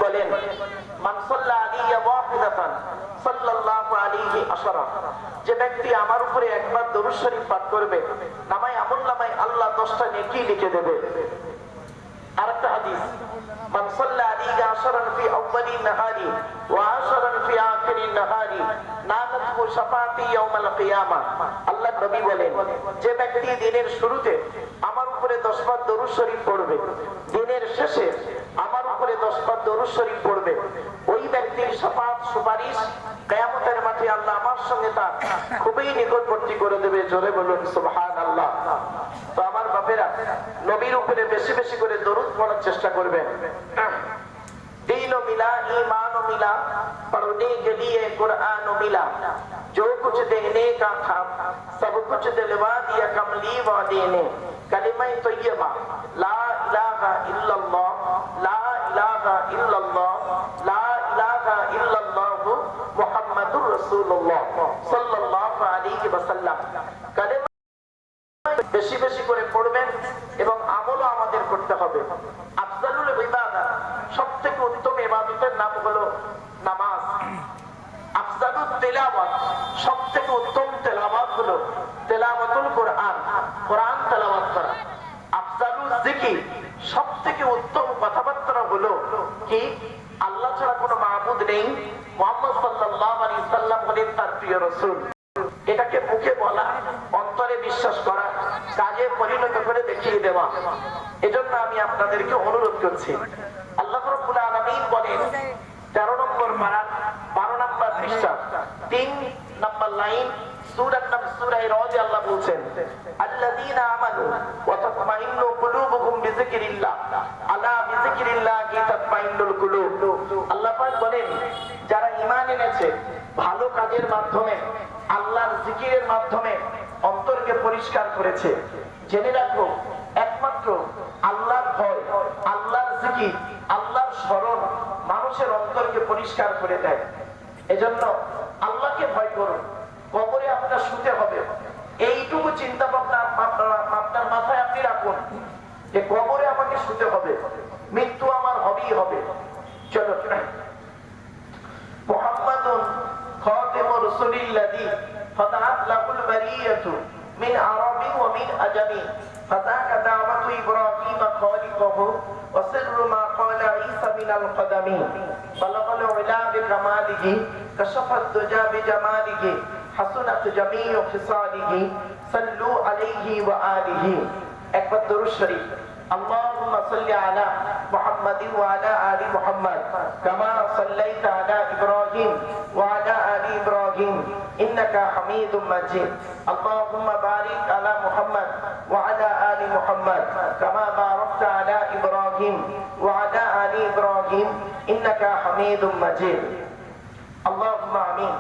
বলেন, মান সাল্লা আলাইয়া ওয়াহিদাতান সাল্লাল্লাহু আলাইহি আশারা, যে ব্যক্তি আমার উপরে একবার দরুদ শরীফ পাঠ করবে, নামায় আমলনামায় আল্লাহ 10টা নেকি লিখে দেবে। আরেকটা হাদিস, মান সাল্লা আলাইয়া আশারান ফি আউয়ালিন নাহারি ওয়া আশারান ফি আখিরিন নাহারি নানাতহু শাফাআতি ইয়াউমাল কিয়ামা। আল্লাহ নবী বলেন, যে ব্যক্তি দিনের শুরুতে আমার উপরে 10 বার দরুদ শরীফ পড়বে, দিনের শেষে আমার উপরে 10 বার দরুদ শরীফ পড়বে, ওই ব্যক্তির শাফাআত সুপারিশ কিয়ামতের মাঠে আল্লাহ আমার সঙ্গে তার খুবই নিকটবর্তী করে দেবে। জোরে বলুন সুবহানাল্লাহ। তো আমার বাপেরা, নবীর উপরে বেশি বেশি করে দরুদ পড়ার চেষ্টা করবেন। दीनो मिला ईमानो मिला पढ़ने के लिए कुरान मिला, जो कुछ देने का था सब कुछ दिलवा दिया कमली वादे ने। कलिमा तय्यबा ला इलाहा इल्लल्लाह ला इलाहा इल्लल्लाह ला इलाहा इल्लल्लाह मुहम्मदुर रसूलुल्लाह सल्लल्लाहु अलैहि वसल्लम। कलिमा বেশি বেশি করে পড়বেন এবং আমলও আমাদের করতে হবে। আফজালুল ইবাদাত, সবথেকে উত্তম ইবাদতের নাম হলো নামাজ। আফজালুত তিলাওয়াত, সবথেকে উত্তম তেলাওয়াত হলো তেলাওয়াতুল কোরআন, কোরআন তেলাওয়াত করা। আফজালুল যিকির, সবথেকে উত্তম কথাবার্তা হলো কি আল্লাহ ছাড়া কোনো মাবুদ নেই, মুহাম্মদ সাল্লাল্লাহু আলাইহি সাল্লাম হলেন তার প্রিয় রাসূল। এটাকে মুখে বলা, অন্তরে বিশ্বাস করা, কাজে পরিণত করে দেখিয়ে দেওয়া। এজন্য আমি আপনাদেরকে অনুরোধ করছি, আল্লাহ রাব্বুল আলামিন বলেন 13 নম্বর পারা 12 নম্বর পৃষ্ঠা 3 নম্বর লাইন সূরার নাম সূরা রাদ, আল্লাহ বলছেন আল্লাযীনা আমানু ওয়া তাতমাইন্নু কুলুবুহুম বিযিকরিল্লাহ আলা বিযিকরিল্লাহি তাতমাইন্নুল কুলুব। আল্লাহ পাক বলেন, যারা ঈমান এনেছে, ভালো কাজের মাধ্যমে, আল্লাহর জিকিরের মাধ্যমে অন্তরকে পরিষ্কার করেছে। জেনে রাখো, একমাত্র আল্লাহর ভয়, আল্লাহর জিকির, আল্লাহর স্মরণ মানুষের অন্তরকে পরিষ্কার করে দেয়। এজন্য আল্লাহকে ভয় করুন। কবরে আপনার শুতে হবে, এইটুকু চিন্তা ভাবনা আপনার মাথায় আপনি রাখুন যে কবরে আমাকে শুতে হবে, মৃত্যু আমার হবেই হবে। চলো, মুহাম্মাদুন খাতিমুর রাসূলিল্লাযী ফাতাহাত লাহুল বারিয়াতু মিন আরাবি ওয়া মিন আজামি ফাযাকা দাওয়াতু ইব্রাহিম খালিকাহু ওয়া সিররু মা ক্বালা ঈসা মিনাল কদামি বালাগাল উলা বিকামালিহি কাশাফাত দুজা বিজামালিহি হাসুনাত জামিউ খিসালিহি সাল্লু আলাইহি ওয়া আলিহি। একবার দরুদ শরীফ। اللهم صل على محمد وعلى آل محمد كما صليت على إبراهيم وعلى آل إبراهيم إنك حميد مجيد اللهم بارك على محمد وعلى آل محمد كما باركت على إبراهيم وعلى آل إبراهيم إنك حميد مجيد اللهم آمين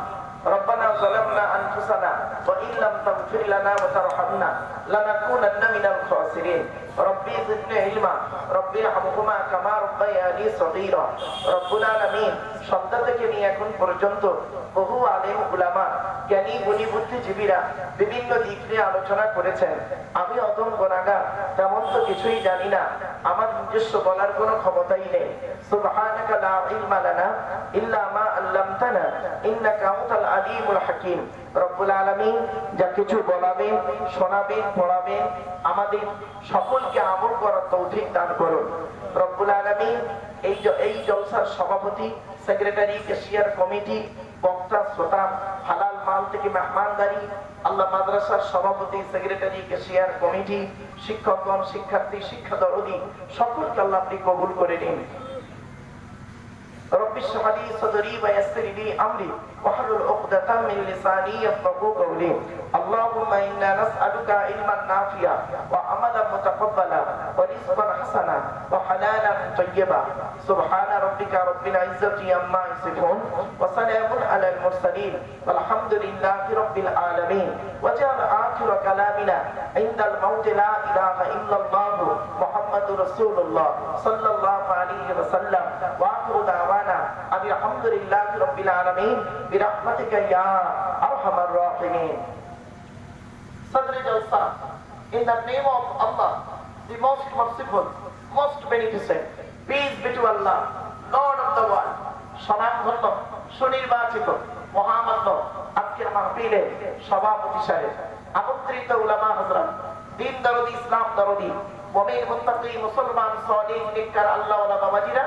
ربنا ظلمنا أنفسنا وإن لم تغفر لنا وترحمنا لنكونن من الخاسرين ربي زدني علما ربي ارحمهما كما ربياني صغيرا রব্বুল আলামিন সন্ধ্যা থেকে নিয়ে এখন পর্যন্ত বহু আলেম উলামা, জ্ঞানী গুণী বুদ্ধিজীবীরা বিভিন্ন দিক নিয়ে আলোচনা করেছেন। আমি অদম গুনাহগার, তেমন তো কিছুই জানি না, আমার নিজস্ব বলার কোনো ক্ষমতাই নেই। সুবহানাকা লা ইলমা লানা ইল্লা মা আল্লামতানা ইন্নাকা আনতাল আলিমুল হাকিম। রব্বুল আলামিন যা কিছু বলাবেন, শোনাবেন, পড়াবেন, আমাদের সকলকে আমল করার তৌফিক দান করুন। রব্বুল আলামিন এই জলসার সভাপতি, সেক্রেটারি, ক্যাশিয়ার কমিটি, বক্তা, শ্রোতা, হালাল মাল থেকে মেহমানদারি, আল্লাহ মাদ্রাসার সভাপতি, সেক্রেটারি, ক্যাশিয়ার কমিটি, শিক্ষকগণ, শিক্ষার্থী, শিক্ষা দরদি, সকলকে আল্লাহ আপনি কবুল করে নিন। رب اشرح لي صدري ويسر لي امري واحلل عقدة من لساني يفقهوا قولي اللهم انا نسالك علما نافعا وعملا متقبلا ورزقا حسنا وحلالا طيبا سبحان ربك رب العزة عما يصفون وسلام على المرسلين والحمد لله رب العالمين وجعل آخر كلامنا عند الموت لا إله إلا الله محمد رسول الله صلى الله عليه وسلم وآخر دعوانا أن الحمد لله رب العالمين برحمتك يا أرحم الراحمين. Sadri Jalsa, in the name of Allah, the most merciful, most beneficent, peace be to Allah, Lord of the world স্বনামধন্য সুনির্বাচিত মহামান্য আজকের মাহফিলে সভাপতি সাহেব, আমন্ত্রিত উলামা হযরত, দ্বীন দরদি, ইসলাম দরদি, মুমিন মুত্তাকি মুসলমান সালিহ নেককার আল্লাহওয়ালা বাবাজিরা,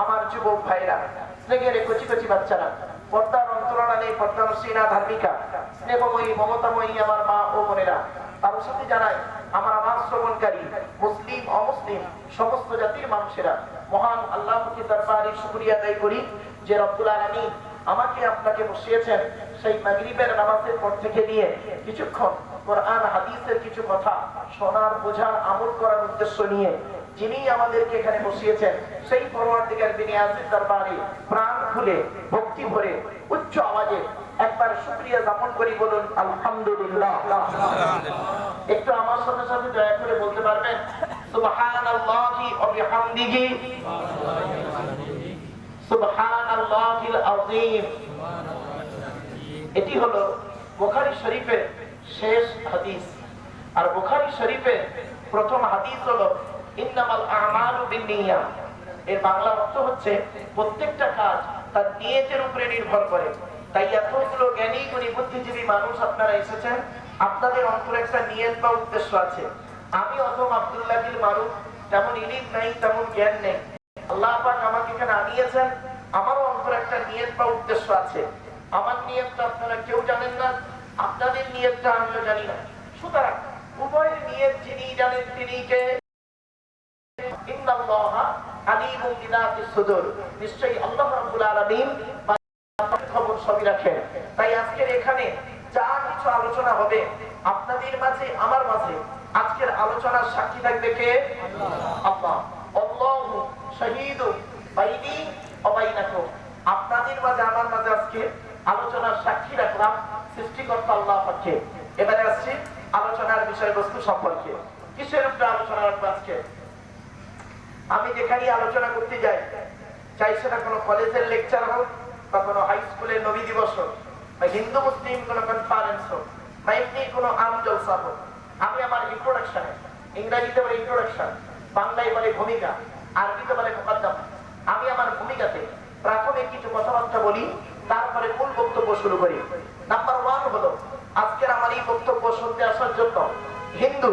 আমার যুবক ভাইরা, স্নেহের কচি কচি বাচ্চারা, পর্দার অন্তরালে পর্দার সিনা ধার্মিকা, স্নেহময়ী মমতাময়ী আমার মা ও বোনেরা, তার সাথে জানাই আমার আওয়াজ শ্রবণকারী মুসলিম অমুসলিম সমস্ত জাতির মানুষেরা, মহান আল্লাহকে দরবারে শুকরিয়া আদায় করি যে রব্বুল আলামিন আমাকে আপনাকে বসিয়েছেন সেই মাগরিবের নামাজের পর থেকে নিয়ে কিছুক্ষণ কোরআন হাদিসের কিছু কথা শোনার, বোঝার, আমল করার উদ্দেশ্য নিয়ে যিনি আমাদেরকে এখানে বসিয়েছেন সেই পরওয়ারদিগার বিনিয়াজের দরবারে প্রাণ খুলে ভক্তি ভরে উচ্চ আওয়াজে একবার শুকরিয়া জ্ঞাপন করি, বলুন আলহামদুলিল্লাহ। একটু আমার সাথে সাথে দয়া করে বলতে পারবেন সুবহানাল্লাহি ওয়া বিহামদিহি সুবহানাল্লাহিল আযীম। এটি হলো বুখারী শরীফের শেষ হাদিস। আর বুখারী শরীফের প্রথম হাদিস হলো ইন্নামাল আমালু বিন্নিয়াত। এর বাংলা অর্থ হচ্ছে প্রত্যেকটা কাজ তার নিয়তের উপরে নির্ভর করে। তাই এতগুলো জ্ঞানী গুণী বুদ্ধিজীবী মানুষ আপনারা এসেছেন, আপনাদের অন্তরে একটা নিয়ত বা উদ্দেশ্য আছে। আমি অথম আব্দুল্লাহ বিল মারুফ, তেমন ইলিম নাই, তেমন জ্ঞান নেই। আল্লাহ পাক আমাকে এখানে আনিয়েছেন, আমারও অন্তরে একটা নিয়ত বা উদ্দেশ্য আছে। আমার নিয়তটা আপনারা কেউ জানেন না, আপনাদের নিয়তটা আমিও জানি না। সুতরাং উভয়ের নিয়ত যিনি জানেন তিনি কে? ইন্নাল্লাহা আলিমুম বিযাতিস সুদূর। নিশ্চয়ই আল্লাহ রাব্বুল আলামিন খবর সবই রাখেন। তাই আজকের এখানে যা কিছু আলোচনা হবে আপনাদের মাঝে আমার মাঝে, আজকের আলোচনার সাক্ষী থাকবে কে? আল্লাহ। আল্লাহু শাহীদু বাইনি ওয়া বাইনাকুম। আপনাদের মাঝে আমার মাঝে আজকে আলোচনার সাক্ষী রাখলাম সৃষ্টিকর্তা আল্লাহ পাককে। এবারে আসছি আলোচনার বিষয়বস্তু সম্পর্কে। কিসের উপরে আলোচনা রাখবো আজকে? আমি যেখানে আলোচনা করতে যাই, চাই সেটা কোনো কলেজের লেকচার হোক বা কোনো হাই স্কুলের নবী দিবস হোক বা হিন্দু মুসলিম কোনো কনফারেন্স হোক বা এমনি কোনো আম জলসা হোক, আমি আমার ইন্ট্রোডাকশনে, ইংরেজিতে বলে ইন্ট্রোডাকশন, বাংলায় বলে ভূমিকা, আরবিতে বলে মুকদ্দমা, আমি আমার ভূমিকাতে প্রাথমিক কিছু কথাবার্তা বলি, তারপরে মূল বক্তব্য শুরু করি। নাম্বার 1 হলো আজকের আমার এই বক্তব্য শুনতে আসার জন্য হিন্দু